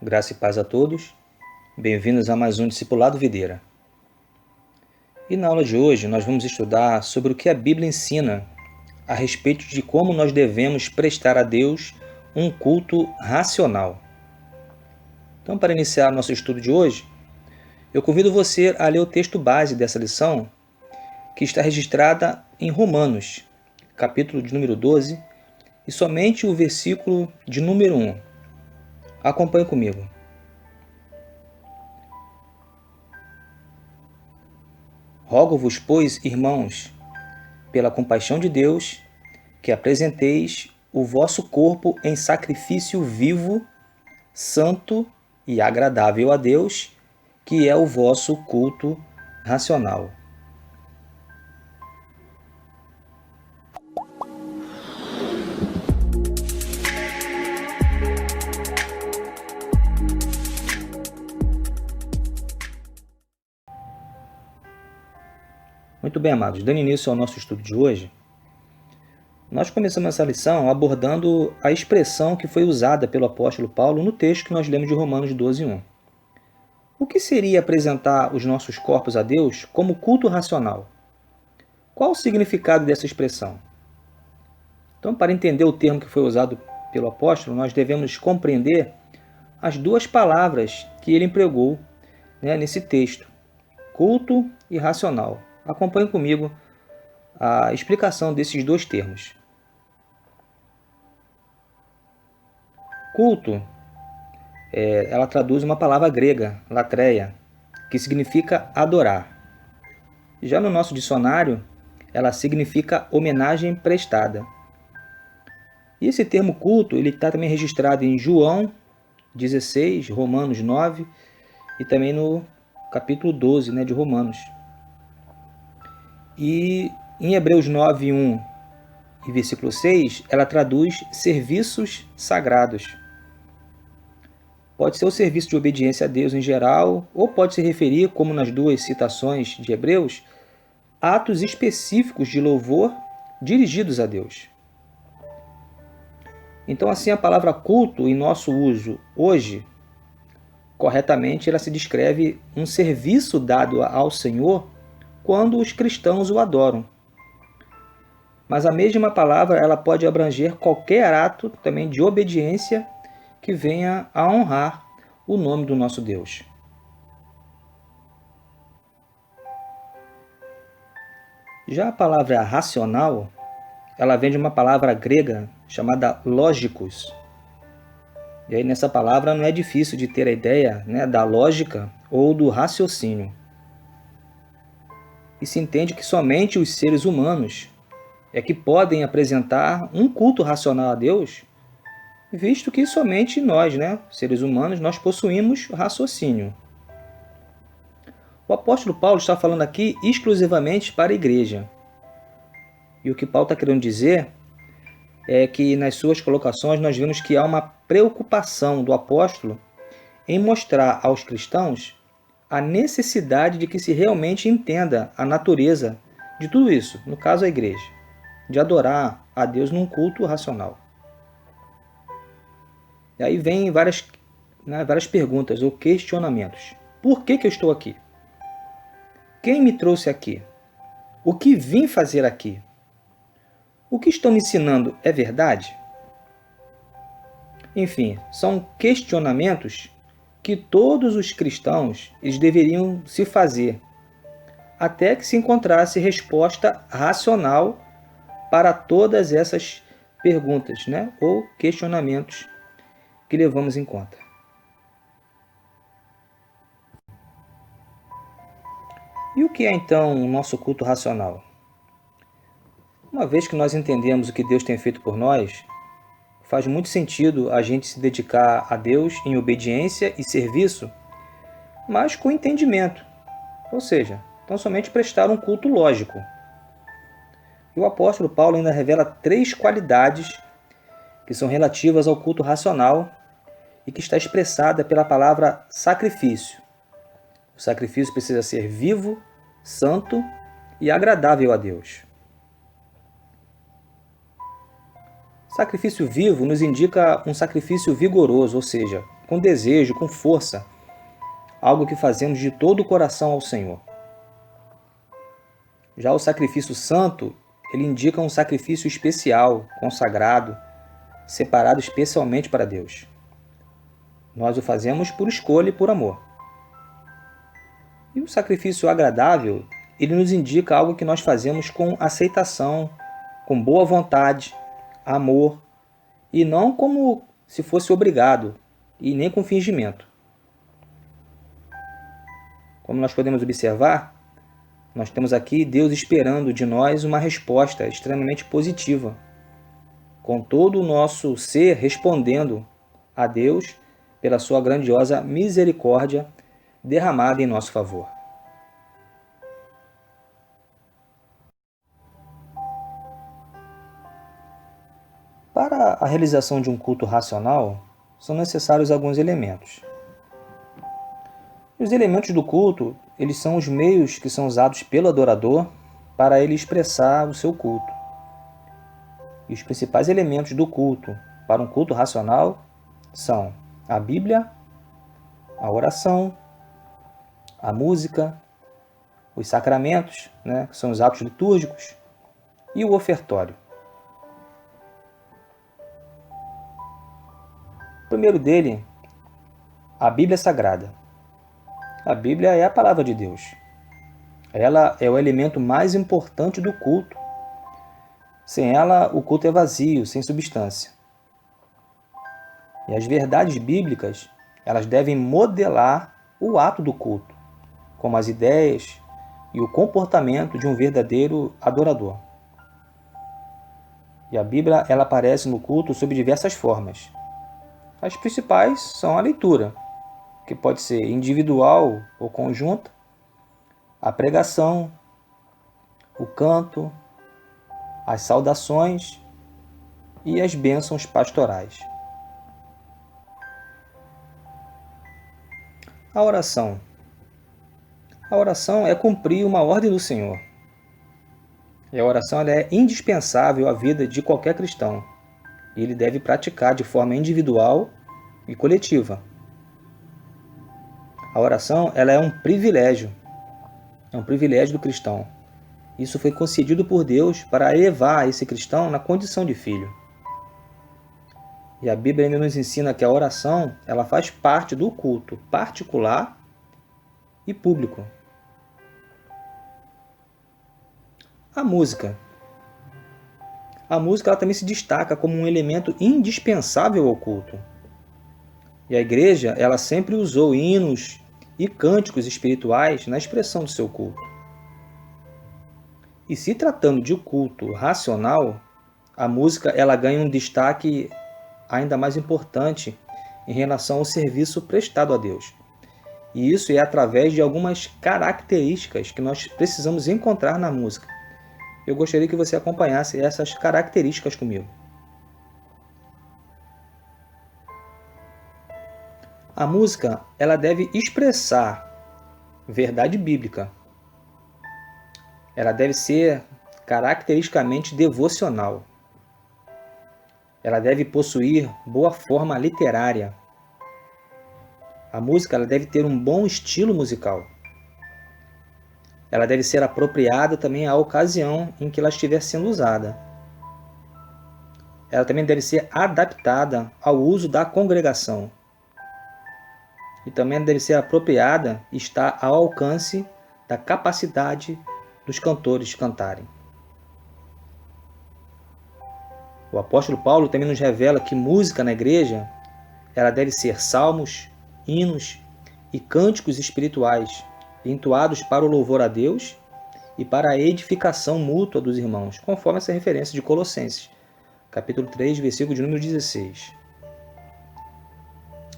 Graça e paz a todos. Bem-vindos a mais um Discipulado Videira. E na aula de hoje nós vamos estudar sobre o que a Bíblia ensina a respeito de como nós devemos prestar a Deus um culto racional. Então, para iniciar nosso estudo de hoje, eu convido você a ler o texto base dessa lição, que está registrada em Romanos, capítulo de número 12, e somente o versículo de número 1. Acompanhe comigo. Rogo-vos, pois, irmãos, pela compaixão de Deus, que apresenteis o vosso corpo em sacrifício vivo, santo e agradável a Deus, que é o vosso culto racional. Muito bem, amados, dando início ao nosso estudo de hoje, nós começamos essa lição abordando a expressão que foi usada pelo apóstolo Paulo no texto que nós lemos de Romanos 12:1. O que seria apresentar os nossos corpos a Deus como culto racional? Qual o significado dessa expressão? Então, para entender o termo que foi usado pelo apóstolo, nós devemos compreender as duas palavras que ele empregou, nesse texto, culto e racional. Acompanhe comigo a explicação desses dois termos. Culto, ela traduz uma palavra grega, latreia, que significa adorar. Já no nosso dicionário, ela significa homenagem prestada. E esse termo culto, ele está também registrado em João 16, Romanos 9 e também no capítulo 12, de Romanos. E em Hebreus 9, 1 e versículo 6, ela traduz serviços sagrados. Pode ser o serviço de obediência a Deus em geral, ou pode se referir, como nas duas citações de Hebreus, a atos específicos de louvor dirigidos a Deus. Então, assim, a palavra culto, em nosso uso hoje, corretamente, ela se descreve um serviço dado ao Senhor quando os cristãos o adoram. Mas a mesma palavra ela pode abranger qualquer ato também de obediência que venha a honrar o nome do nosso Deus. Já a palavra racional, ela vem de uma palavra grega chamada lógicos. E aí nessa palavra não é difícil de ter a ideia, da lógica ou do raciocínio. E se entende que somente os seres humanos é que podem apresentar um culto racional a Deus, visto que somente nós, seres humanos, nós possuímos raciocínio. O apóstolo Paulo está falando aqui exclusivamente para a igreja. E o que Paulo está querendo dizer é que nas suas colocações nós vemos que há uma preocupação do apóstolo em mostrar aos cristãos a necessidade de que se realmente entenda a natureza de tudo isso, no caso a igreja, de adorar a Deus num culto racional. E aí vem várias perguntas ou questionamentos. Por que eu estou aqui? Quem me trouxe aqui? O que vim fazer aqui? O que estão me ensinando é verdade? Enfim, são questionamentos que todos os cristãos eles deveriam se fazer, até que se encontrasse resposta racional para todas essas perguntas, ou questionamentos que levamos em conta. E o que é então o nosso culto racional? Uma vez que nós entendemos o que Deus tem feito por nós, faz muito sentido a gente se dedicar a Deus em obediência e serviço, mas com entendimento, ou seja, tão somente prestar um culto lógico. E o apóstolo Paulo ainda revela 3 qualidades que são relativas ao culto racional e que está expressada pela palavra sacrifício. O sacrifício precisa ser vivo, santo e agradável a Deus. Sacrifício vivo nos indica um sacrifício vigoroso, ou seja, com desejo, com força, algo que fazemos de todo o coração ao Senhor. Já o sacrifício santo, ele indica um sacrifício especial, consagrado, separado especialmente para Deus. Nós o fazemos por escolha e por amor. E o sacrifício agradável, ele nos indica algo que nós fazemos com aceitação, com boa vontade, amor, e não como se fosse obrigado, e nem com fingimento. Como nós podemos observar, nós temos aqui Deus esperando de nós uma resposta extremamente positiva, com todo o nosso ser respondendo a Deus pela sua grandiosa misericórdia derramada em nosso favor. Para a realização de um culto racional, são necessários alguns elementos. Os elementos do culto, eles são os meios que são usados pelo adorador para ele expressar o seu culto. E os principais elementos do culto para um culto racional são a Bíblia, a oração, a música, os sacramentos, que são os atos litúrgicos, e o ofertório. O primeiro dele, a Bíblia Sagrada. A Bíblia é a palavra de Deus. Ela é o elemento mais importante do culto. Sem ela, o culto é vazio, sem substância. E as verdades bíblicas, elas devem modelar o ato do culto, como as ideias e o comportamento de um verdadeiro adorador. E a Bíblia, ela aparece no culto sob diversas formas. As principais são a leitura, que pode ser individual ou conjunta, a pregação, o canto, as saudações e as bênçãos pastorais. A oração. A oração é cumprir uma ordem do Senhor. E a oração ela é indispensável à vida de qualquer cristão. E ele deve praticar de forma individual e coletiva. A oração ela é um privilégio do cristão. Isso foi concedido por Deus para elevar esse cristão na condição de filho. E a Bíblia ainda nos ensina que a oração ela faz parte do culto particular e público. A música. A música ela também se destaca como um elemento indispensável ao culto. E a igreja ela sempre usou hinos e cânticos espirituais na expressão do seu culto. E se tratando de um culto racional, a música ela ganha um destaque ainda mais importante em relação ao serviço prestado a Deus. E isso é através de algumas características que nós precisamos encontrar na música. Eu gostaria que você acompanhasse essas características comigo. A música ela deve expressar verdade bíblica. Ela deve ser caracteristicamente devocional. Ela deve possuir boa forma literária. A música ela deve ter um bom estilo musical. Ela deve ser apropriada também à ocasião em que ela estiver sendo usada. Ela também deve ser adaptada ao uso da congregação. E também deve ser apropriada e estar ao alcance da capacidade dos cantores cantarem. O apóstolo Paulo também nos revela que música na igreja ela deve ser salmos, hinos e cânticos espirituais, entoados para o louvor a Deus e para a edificação mútua dos irmãos, conforme essa referência de Colossenses, capítulo 3, versículo de número 16.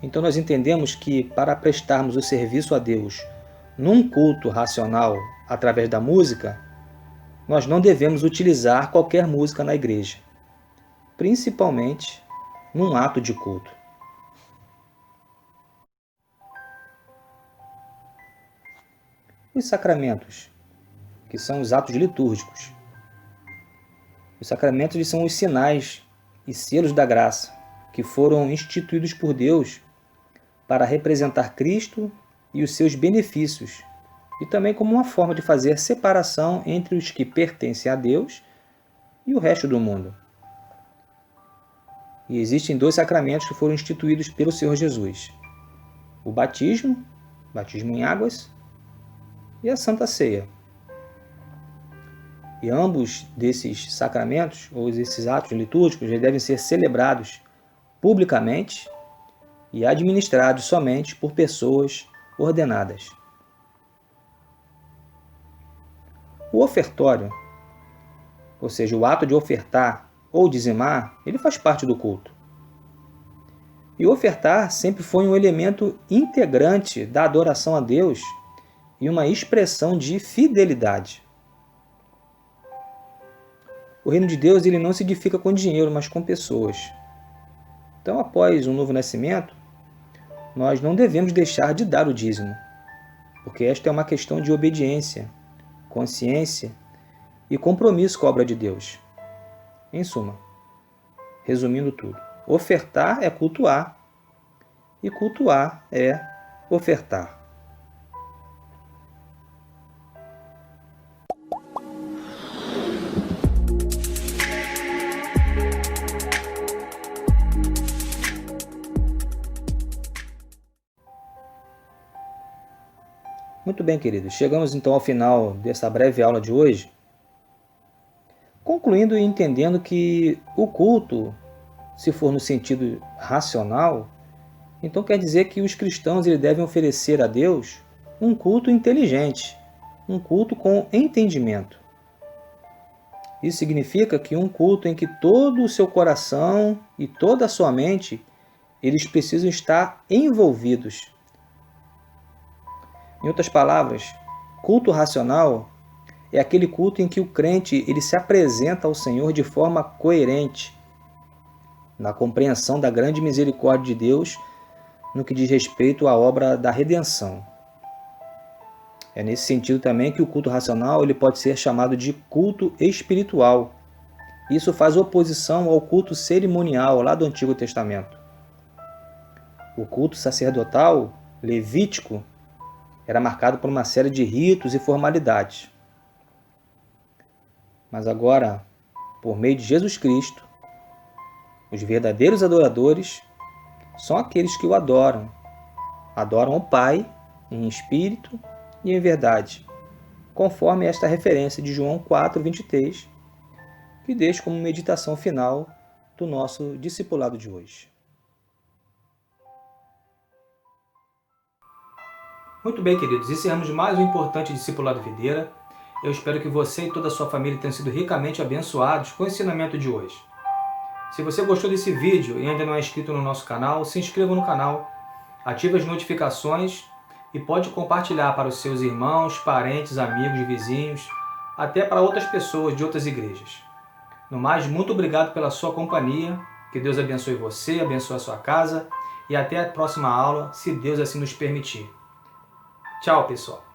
Então nós entendemos que para prestarmos o serviço a Deus num culto racional através da música, nós não devemos utilizar qualquer música na igreja, principalmente num ato de culto. Os sacramentos, que são os atos litúrgicos. Os sacramentos são os sinais e selos da graça que foram instituídos por Deus para representar Cristo e os seus benefícios, e também como uma forma de fazer separação entre os que pertencem a Deus e o resto do mundo. E existem 2 sacramentos que foram instituídos pelo Senhor Jesus: o batismo em águas, e a Santa Ceia. E ambos desses sacramentos, ou esses atos litúrgicos, eles devem ser celebrados publicamente e administrados somente por pessoas ordenadas. O ofertório, ou seja, o ato de ofertar ou dizimar, ele faz parte do culto. E ofertar sempre foi um elemento integrante da adoração a Deus e uma expressão de fidelidade. O reino de Deus ele não se edifica com dinheiro, mas com pessoas. Então, após um novo nascimento, nós não devemos deixar de dar o dízimo, porque esta é uma questão de obediência, consciência e compromisso com a obra de Deus. Em suma, resumindo tudo, ofertar é cultuar e cultuar é ofertar. Muito bem, queridos. Chegamos então ao final dessa breve aula de hoje, concluindo e entendendo que o culto, se for no sentido racional, então quer dizer que os cristãos eles devem oferecer a Deus um culto inteligente, um culto com entendimento. Isso significa que um culto em que todo o seu coração e toda a sua mente eles precisam estar envolvidos. Em outras palavras, culto racional é aquele culto em que o crente ele se apresenta ao Senhor de forma coerente, na compreensão da grande misericórdia de Deus no que diz respeito à obra da redenção. É nesse sentido também que o culto racional ele pode ser chamado de culto espiritual. Isso faz oposição ao culto cerimonial lá do Antigo Testamento. O culto sacerdotal, levítico, era marcado por uma série de ritos e formalidades. Mas agora, por meio de Jesus Cristo, os verdadeiros adoradores são aqueles que o adoram. Adoram o Pai em espírito e em verdade, conforme esta referência de João 4:23, que deixo como meditação final do nosso discipulado de hoje. Muito bem, queridos, encerramos mais um importante discipulado videira. Eu espero que você e toda a sua família tenham sido ricamente abençoados com o ensinamento de hoje. Se você gostou desse vídeo e ainda não é inscrito no nosso canal, se inscreva no canal, ative as notificações e pode compartilhar para os seus irmãos, parentes, amigos, vizinhos, até para outras pessoas de outras igrejas. No mais, muito obrigado pela sua companhia, que Deus abençoe você, abençoe a sua casa e até a próxima aula, se Deus assim nos permitir. Tchau, pessoal!